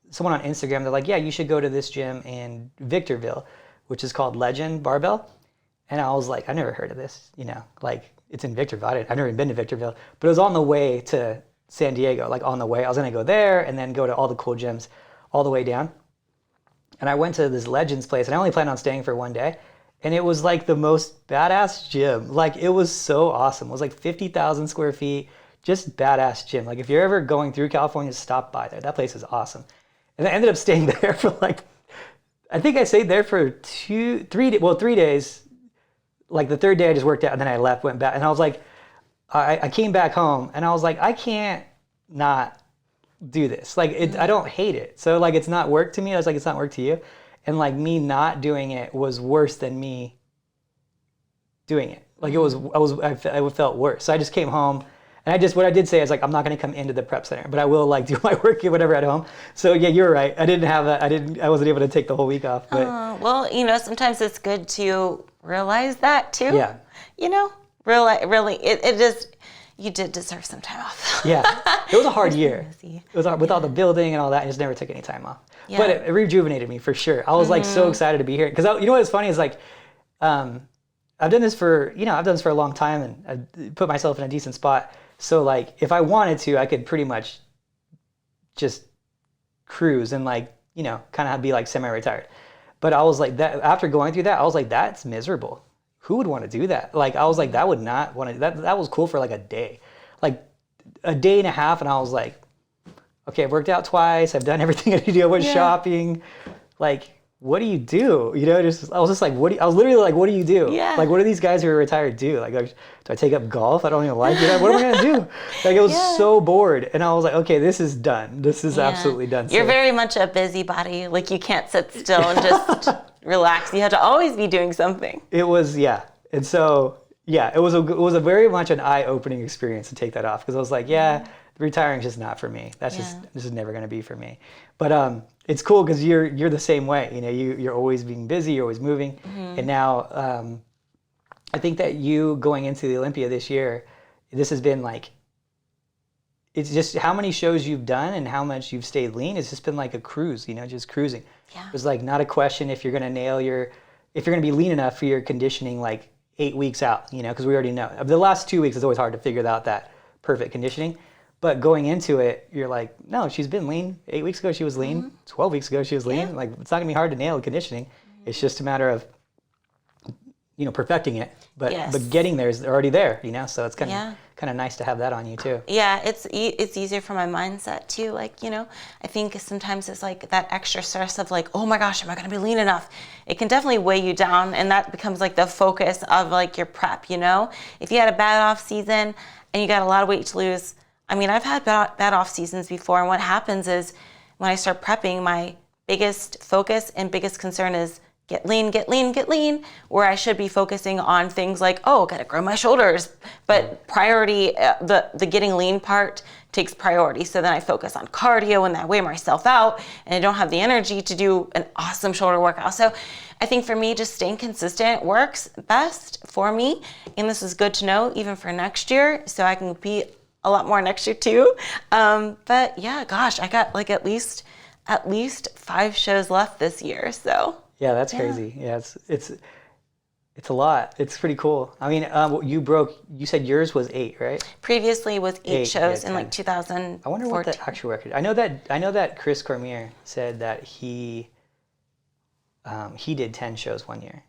someone on Instagram. They're like, yeah, you should go to this gym in Victorville, which is called Legend Barbell. And I was like, I never heard of this, you know, like it's in Victorville. I've never even been to Victorville, but it was on the way to San Diego, like on the way. I was going to go there and then go to all the cool gyms all the way down. And I went to this Legends place, and I only planned on staying for one day. And it was like the most badass gym. Like, it was so awesome. It was like 50,000 square feet, just badass gym. Like, if you're ever going through California, stop by there. That place is awesome. And I ended up staying there for like, I think I stayed there for 3 days. Like the third day I just worked out, and then I left, went back. And I was like, I came back home, and I was like, I can't not do this. Like, I don't hate it. So like, it's not work to me. I was like, it's not work to you. And like, me not doing it was worse than me doing it. Like, I felt worse. So I just came home, and what I did say is like, I'm not going to come into the prep center, but I will like do my work or whatever at home. So yeah, you're right. I wasn't able to take the whole week off. But well, you know, sometimes it's good to realize that too. Yeah. You know, really, it just, you did deserve some time off. Yeah, it was a hard year. It was with all the building and all that. I just never took any time off. Yeah. But it rejuvenated me for sure. I was like so excited to be here because you know what's funny is like, I've done this for a long time, and I put myself in a decent spot. So like, if I wanted to, I could pretty much just cruise and like, you know, kind of be like semi-retired. But I was like, that after going through that, I was like, that's miserable. Who would want to do that? Like, I was like, that would not want to. That was cool for like a day, like a day and a half, and I was like, okay, I've worked out twice. I've done everything I need to do. I went shopping. Like, what do you do? You know, I was just like, I was literally like, what do you do? Yeah. Like, what do these guys who are retired do? Like, do I take up golf? I don't even like it. What am I going to do? Like, I was so bored. And I was like, okay, this is done. This is absolutely done. You're very much a busybody. Like, you can't sit still and just relax. You have to always be doing something. It was, yeah. And so, yeah, it was a very much an eye-opening experience to take that off. Because I was like, retiring is just not for me. This is never going to be for me. But it's cool because you're the same way. You know, you're always being busy, you're always moving. And now I think that you going into the Olympia this year, this has been like, it's just how many shows you've done and how much you've stayed lean. It's just been like a cruise, you know, just cruising. Yeah. It was like not a question if you're going to if you're going to be lean enough for your conditioning like 8 weeks out, you know, because we already know. The last 2 weeks is always hard to figure out that perfect conditioning. But going into it, you're like, no, she's been lean. 8 weeks ago, she was lean. 12 weeks ago, she was lean. Yeah. Like, it's not going to be hard to nail conditioning. It's just a matter of, you know, perfecting it. But getting there is already there, you know? So it's kind of nice to have that on you, too. Yeah, it's easier for my mindset, too. Like, you know, I think sometimes it's like that extra stress of like, oh my gosh, am I going to be lean enough? It can definitely weigh you down, and that becomes like the focus of like your prep, you know? If you had a bad off season and you got a lot of weight to lose, I mean, I've had bad off seasons before, and what happens is when I start prepping, my biggest focus and biggest concern is get lean, get lean, get lean, where I should be focusing on things like, oh, gotta grow my shoulders. But priority, the getting lean part takes priority. So then I focus on cardio and I wear myself out and I don't have the energy to do an awesome shoulder workout. So I think for me, just staying consistent works best for me. And this is good to know even for next year. So I can compete a lot more next year too. But yeah, gosh, I got like at least 5 shows left this year. So yeah, that's crazy. Yeah, it's a lot. It's pretty cool. I mean, you said yours was 8, right? Previously was 8 shows in like 2014. I wonder what the actual record. I know that Chris Cormier said that he did 10 shows one year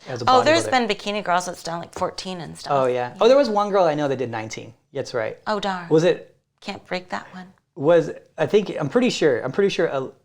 as a bodybuilder. There's been bikini girls that's done like 14 and stuff. Oh yeah. Oh, there was one girl I know that did 19. That's right. Oh darn. Was it? Can't break that one. I'm pretty sure.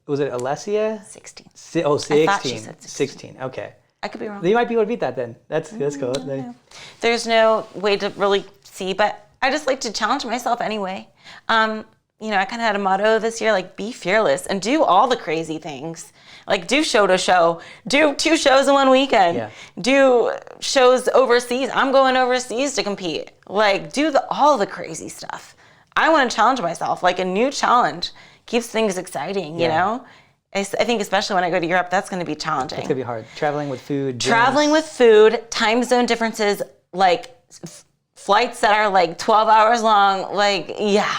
Was it Alessia? 16. 16. I thought she said 16. Okay. I could be wrong. You might be able to beat that then. That's cool. No. There's no way to really see, but I just like to challenge myself anyway. I kind of had a motto this year, like be fearless and do all the crazy things. Like do show to show, do 2 shows in one weekend, do shows overseas. I'm going overseas to compete. Like do all the crazy stuff. I want to challenge myself. Like a new challenge keeps things exciting, you know? I think especially when I go to Europe, that's going to be challenging. It's going to be hard. Traveling with food. Time zone differences, like flights that are like 12 hours long. Like, yeah,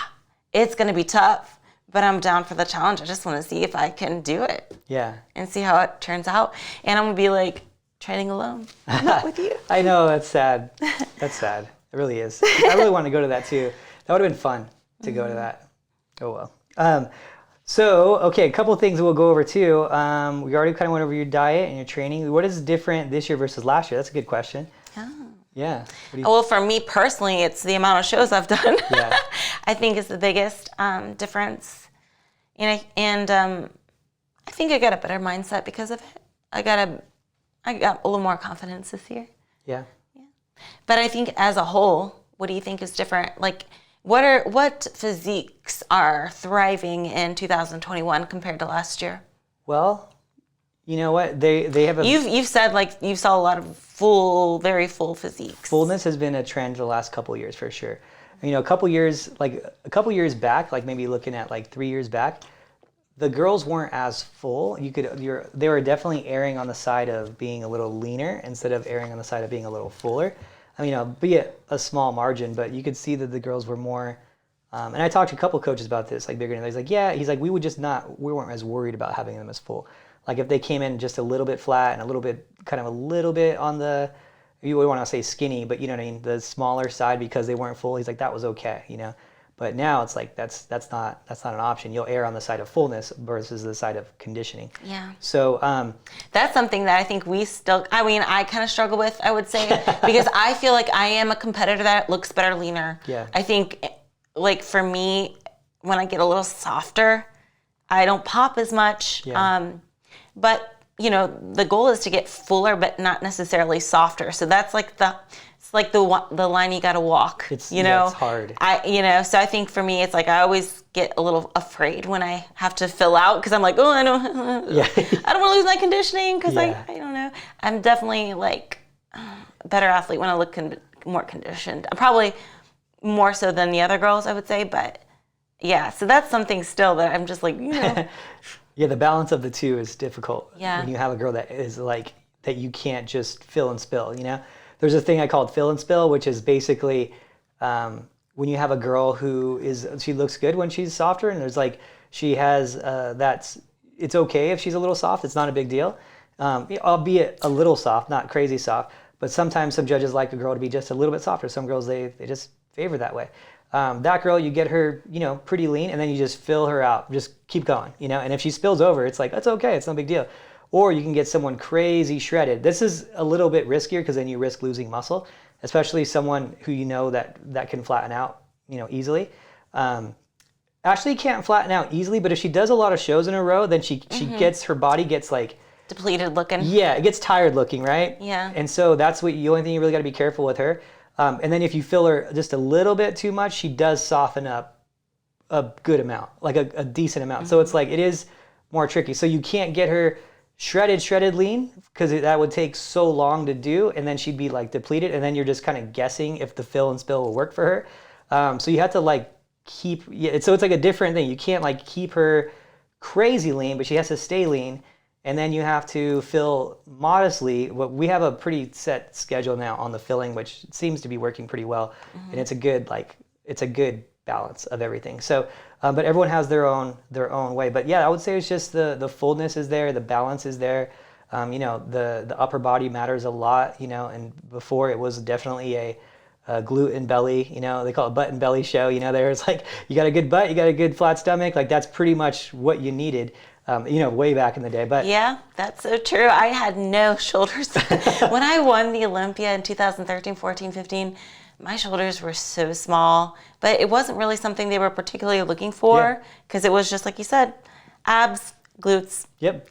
it's going to be tough, but I'm down for the challenge. I just want to see if I can do it. Yeah. And see how it turns out. And I'm going to be like training alone, not with you. I know, that's sad. That's sad. It really is. I really want to go to that too. That would have been fun to go to that. Oh well. Okay, a couple of things we'll go over too. We already kind of went over your diet and your training. What is different this year versus last year? That's a good question. Oh. Yeah. Well, for me personally, it's the amount of shows I've done. Yeah. I think is the biggest difference. I think I got a better mindset because of it. I got a little more confidence this year. Yeah. But I think as a whole, what do you think is different? Like, what physiques are thriving in 2021 compared to last year? Well, you know what? They have You've said like you saw a lot of very full physiques. Fullness has been a trend the last couple of years for sure. A couple years back, like maybe looking at like 3 years back, the girls weren't as full. They were definitely erring on the side of being a little leaner instead of erring on the side of being a little fuller. Be it a small margin, but you could see that the girls were more. And I talked to a couple coaches about this, like bigger than he's like, yeah, he's like, we weren't as worried about having them as full. Like if they came in just a little bit flat and a little bit on the, you would want to say skinny, but you know what I mean, the smaller side because they weren't full. He's like, that was okay, But now it's like that's not an option. You'll err on the side of fullness versus the side of conditioning. Yeah. So that's something that I think I kind of struggle with, I would say, because I feel like I am a competitor that looks better leaner. Yeah. I think like for me, when I get a little softer, I don't pop as much. Yeah. But the goal is to get fuller, but not necessarily softer. So that's like the line you got to walk. It's hard. So I think for me, it's like I always get a little afraid when I have to fill out because I'm like, I don't want to lose my conditioning because I don't know. I'm definitely like a better athlete when I look more conditioned. I'm probably more so than the other girls, I would say. But yeah, so that's something still that I'm just like, Yeah, the balance of the two is difficult. Yeah. When you have a girl that is like that you can't just fill and spill, There's a thing I call fill and spill, which is basically when you have a girl she looks good when she's softer, and there's like she has it's okay if she's a little soft. It's not a big deal, albeit a little soft, not crazy soft. But sometimes some judges like a girl to be just a little bit softer. Some girls they just favor that way. That girl, you get her, pretty lean, and then you just fill her out. Just keep going, And if she spills over, it's like that's okay. It's no big deal. Or you can get someone crazy shredded. This is a little bit riskier because then you risk losing muscle, especially someone who that can flatten out, easily. Ashley can't flatten out easily, but if she does a lot of shows in a row, then her body gets like depleted looking. Yeah, it gets tired looking, right? Yeah. And so that's the only thing you really got to be careful with her. And then if you fill her just a little bit too much, she does soften up a good amount, like a decent amount. So it's like it is more tricky. So you can't get her shredded lean, because that would take so long to do, and then she'd be like depleted, and then you're just kind of guessing if the fill and spill will work for her. So you have to like so it's like a different thing. You can't like keep her crazy lean, but she has to stay lean, and then you have to fill modestly. We have a pretty set schedule now on the filling, which seems to be working pretty well, and it's a good balance of everything. So, but everyone has their own way. But yeah, I would say it's just the fullness is there, the balance is there. The upper body matters a lot. And before it was definitely a glute and belly. They call it butt and belly show. There's like you got a good butt, you got a good flat stomach. Like that's pretty much what you needed. Way back in the day. But yeah, that's so true. I had no shoulders when I won the Olympia in 2013, 14, 15. My shoulders were so small, but it wasn't really something they were particularly looking for because it was just like you said, abs, glutes. Yep.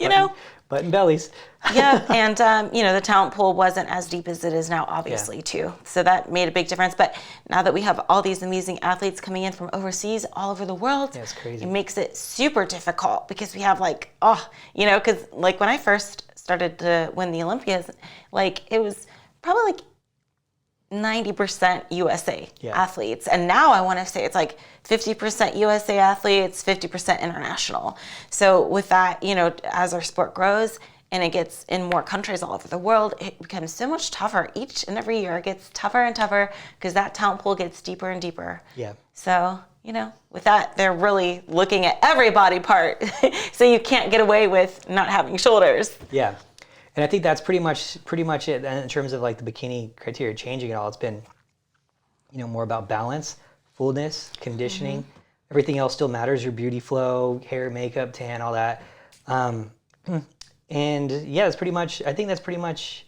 Butt and bellies. Yeah, and the talent pool wasn't as deep as it is now, obviously, too. So that made a big difference. But now that we have all these amazing athletes coming in from overseas, all over the world, it's crazy. It makes it super difficult because we have because like when I first started to win the Olympias, like it was probably like 90% USA athletes. And now I want to say it's like 50% USA athletes, 50% international. So with that, as our sport grows and it gets in more countries all over the world, it becomes so much tougher. Each and every year it gets tougher and tougher because that talent pool gets deeper and deeper. Yeah. So, with that, they're really looking at every body part. So you can't get away with not having shoulders. Yeah. And I think that's pretty much it. And in terms of like the bikini criteria changing it all, it's been, more about balance, fullness, conditioning. Everything else still matters. Your beauty flow, hair, makeup, tan, all that. And yeah, I think that's pretty much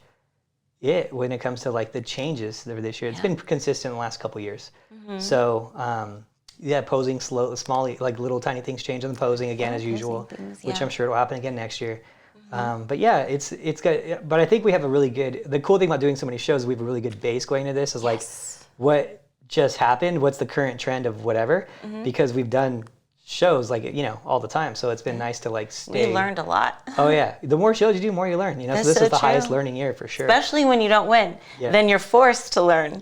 it when it comes to like the changes this year. It's been consistent in the last couple of years. So posing small, like little tiny things change in the posing again as usual, which I'm sure will happen again next year. But yeah, it's good. But I think we have the cool thing about doing so many shows is we have a really good base going into this is like what just happened, what's the current trend of whatever, because we've done shows like, all the time. So it's been nice to like stay. We learned a lot. Oh yeah. The more shows you do, the more you learn, so this is the highest learning year for sure. Especially when you don't win, then you're forced to learn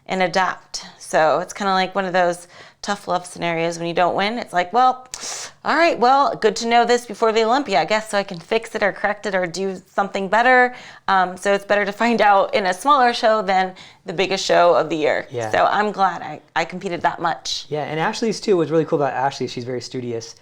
and adapt. So it's kind of like one of those tough love scenarios when you don't win. It's like, well, all right, well, good to know this before the Olympia, I guess, so I can fix it or correct it or do something better. So it's better to find out in a smaller show than the biggest show of the year. Yeah. So I'm glad I competed that much. Yeah, and Ashley's too. What's really cool about Ashley, she's very studious.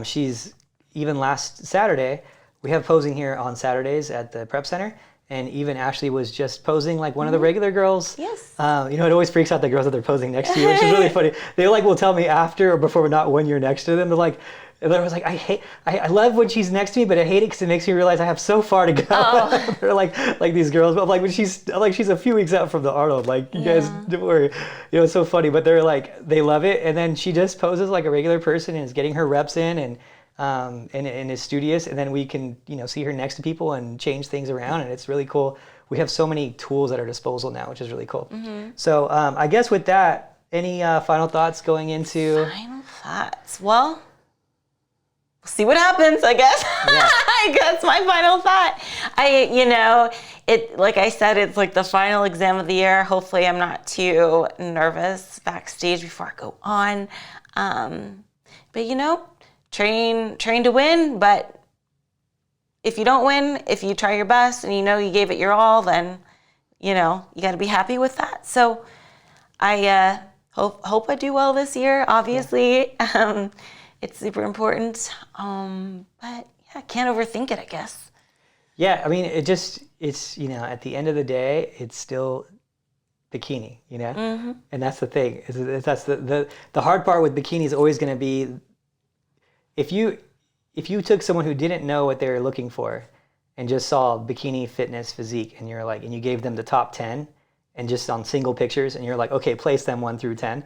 She's, even last Saturday, we have posing here on Saturdays at the prep center. And even Ashley was just posing like one of the regular girls. Yes. It always freaks out the girls that they're posing next to you, which is really funny. They will tell me after or before, not when you're next to them. They're was like, I love when she's next to me, but I hate it because it makes me realize I have so far to go. Oh. They're like these girls, but when she's a few weeks out from the Arnold, you guys don't worry. It's so funny, but they're they love it. And then she just poses like a regular person and is getting her reps in and is studious, and then we can see her next to people and change things around, and it's really cool. We have so many tools at our disposal now, which is really cool. So I guess with that, any final thoughts going into? Final thoughts. Well, we'll see what happens, I guess. Yeah. I guess my final thought. Like I said, it's like the final exam of the year. Hopefully I'm not too nervous backstage before I go on. But train to win, but if you don't win, if you try your best and you gave it your all, then you got to be happy with that. So I hope I do well this year, obviously. It's super important, but yeah, can't overthink it, I guess. Yeah, I mean, it's at the end of the day, it's still bikini, and that's the thing. That's the hard part with bikini is always going to be, if you took someone who didn't know what they were looking for and just saw bikini fitness physique and and you gave them the top 10 and just on single pictures and you're like, okay, place them 1 through 10,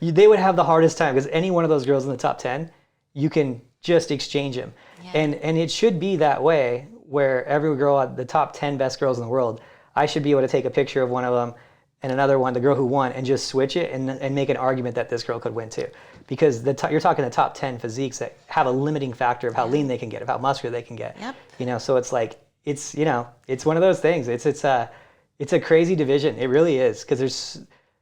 they would have the hardest time because any one of those girls in the top 10, you can just exchange them. Yeah. And it should be that way where every girl at the top 10 best girls in the world, I should be able to take a picture of one of them and another one, the girl who won, and just switch it and make an argument that this girl could win too. Because you're talking the top 10 physiques that have a limiting factor of how lean they can get, of how muscular they can get. Yep. So it's like, it's one of those things. It's a crazy division. It really is. Because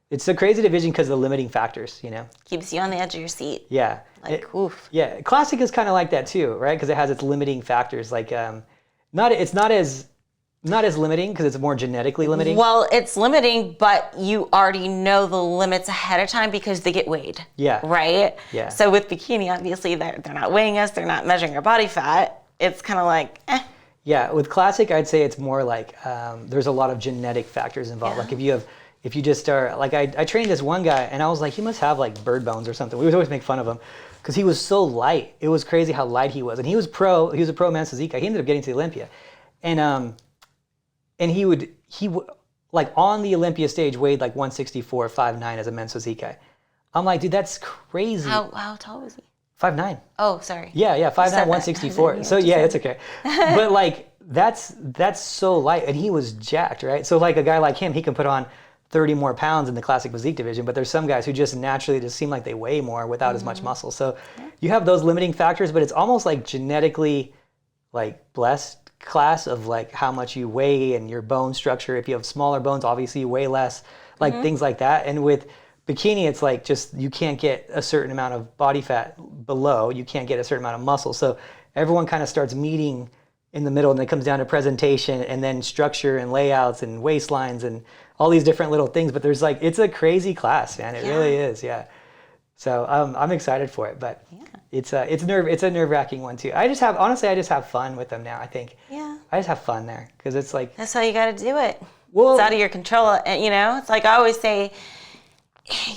it's a crazy division because of the limiting factors, Keeps you on the edge of your seat. Yeah. Oof. Yeah. Classic is kind of like that too, right? Because it has its limiting factors. Like, it's not as limiting because it's more genetically limiting. Well, it's limiting, but you already know the limits ahead of time because they get weighed. Yeah. Right? Yeah. So with bikini, obviously, they're not weighing us. They're not measuring our body fat. It's kind of like, Yeah. With classic, I'd say it's more like there's a lot of genetic factors involved. Like if you just are, like I trained this one guy and I was like, he must have like bird bones or something. We would always make fun of him because he was so light. It was crazy how light he was. And he was a pro men's physique guy. He ended up getting to the Olympia. And he would like on the Olympia stage weighed like 164, 5'9" as a men's physique guy. I'm like, dude, that's crazy. how tall was he? 5'9". Oh, sorry. Yeah, 5'9", 164. So yeah, it's okay. But like that's so light, and he was jacked, right? So like a guy like him, he can put on 30 more pounds in the classic physique division, but there's some guys who just naturally just seem like they weigh more without as much muscle. So you have those limiting factors, but it's almost like genetically like blessed class of like how much you weigh and your bone structure. If you have smaller bones, obviously you weigh less, like things like that. And with bikini, it's like just you can't get a certain amount of body fat below, you can't get a certain amount of muscle. So everyone kind of starts meeting in the middle, and it comes down to presentation and then structure and layouts and waistlines and all these different little things. But there's like, it's a crazy class, man. It really is. Yeah. So I'm excited for it, but it's a nerve-wracking one too. I just have fun with them now, I think. Yeah. I just have fun there because it's like, that's how you got to do it. Well, it's out of your control. It's like I always say,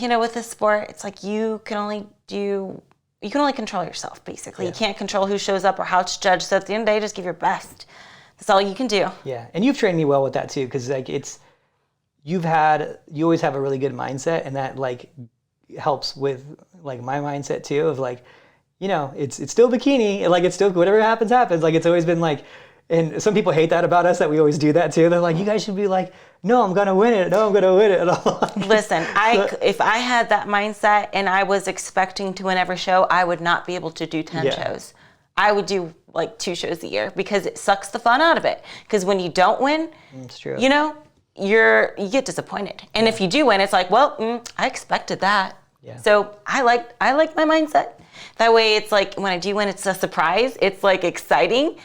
with this sport, it's like you can only control yourself, basically. You can't control who shows up or how it's judged. So at the end of the day, just give your best. That's all you can do. Yeah, and you've trained me well with that too, because like you always have a really good mindset, and that like helps with like my mindset too of like, it's still bikini, like it's still whatever happens. Like it's always been like, and some people hate that about us, that we always do that too. They're like, you guys should be like, no, I'm gonna win it. And Listen, if I had that mindset and I was expecting to win every show, I would not be able to do 10 shows. I would do like 2 shows a year because it sucks the fun out of it. Because when you don't win, it's true. You get disappointed. And if you do win, it's like, well, I expected that. Yeah. So I like my mindset. That way it's like when I do win, it's a surprise. It's like exciting.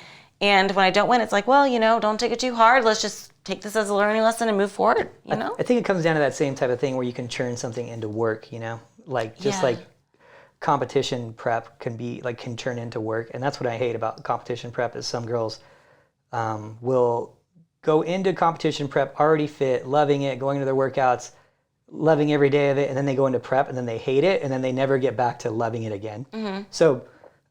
And when I don't win, it's like, well, don't take it too hard. Let's just take this as a learning lesson and move forward, I think it comes down to that same type of thing where you can turn something into work, like like competition prep can turn into work. And that's what I hate about competition prep is some girls will go into competition prep already fit, loving it, going to their workouts, loving every day of it, and then they go into prep and then they hate it, and then they never get back to loving it again. So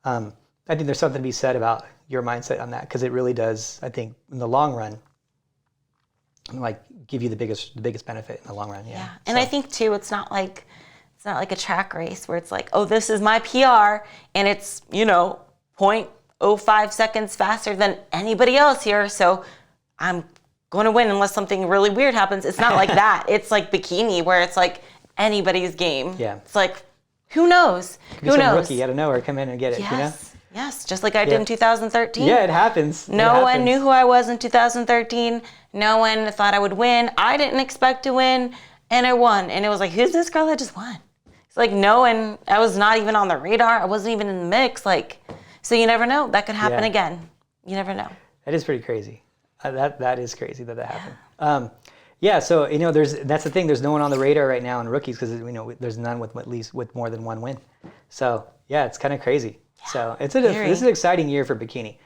I think there's something to be said about your mindset on that, because it really does, I think, in the long run, like give you the biggest benefit in the long run. Yeah. And I think too, it's not like a track race where it's like, oh, this is my PR and it's 0.05 seconds faster than anybody else here, so I'm going to win unless something really weird happens. It's not like that. It's like bikini where it's like anybody's game. Yeah. It's like, who knows? Who knows? Rookie out of nowhere come in and get it. Yes, just like I did in 2013. Yeah, it happens. No one knew who I was in 2013. No one thought I would win. I didn't expect to win, and I won. And it was like, who's this girl that just won? It's like, no, and I was not even on the radar. I wasn't even in the mix. Like, so you never know. That could happen again. You never know. That is pretty crazy. That is crazy that happened. So that's the thing. There's no one on the radar right now in rookies because there's none with more than one win. So yeah, it's kind of crazy. So this is an exciting year for bikini,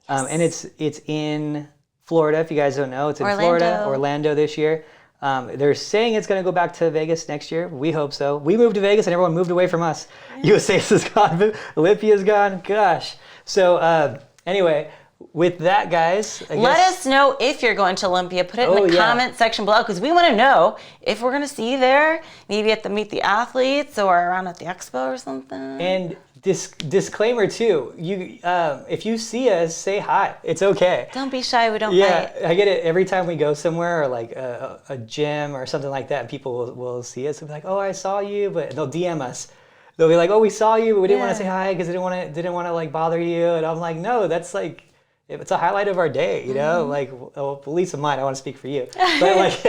and it's in Florida. If you guys don't know, it's in Orlando this year. They're saying it's going to go back to Vegas next year. We hope so. We moved to Vegas and everyone moved away from us. USA's is gone. Olympia's gone. Gosh. So anyway, with that, guys, let us know if you're going to Olympia. Put it in the comment section below because we want to know if we're going to see you there. Maybe at the Meet the Athletes or around at the expo or something. And disclaimer too. If you see us, say hi. It's okay. Don't be shy. We don't Yeah, bite. I get it every time we go somewhere or like a gym or something like that. And people will see us and be like, "Oh, I saw you," but they'll DM us. They'll be like, "Oh, we saw you, but we didn't want to say hi because didn't want to like bother you." And I'm like, "No, that's like." It's a highlight of our day, you know, like, well, at least of mine, I want to speak for you, but like,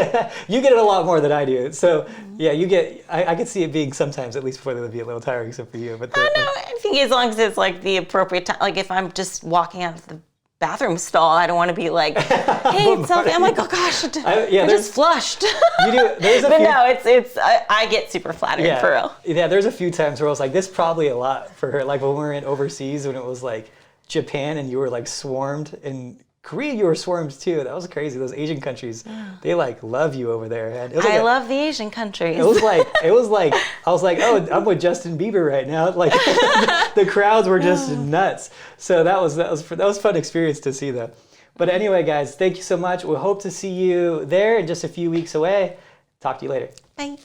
you get it a lot more than I do. So yeah, I could see it being sometimes, at least before, that would be a little tiring, except for you. But I think as long as it's like the appropriate time, like if I'm just walking out of the bathroom stall, I don't want to be like, hey, it's selfie. I'm like, oh gosh, I just flushed. You do, there's a but few, no, I get super flattered for real. Yeah, there's a few times where I was like, this is probably a lot for her. Like when we were in overseas, when it was like, Japan and you were like swarmed, and Korea you were swarmed too. That was crazy. Those Asian countries, they like love you over there. And I love the Asian countries. It was like I was like, oh, I'm with Justin Bieber right now. Like the crowds were just nuts. So that was a fun experience to see though. But anyway, guys, thank you so much. We hope to see you there in just a few weeks away. Talk to you later. Bye.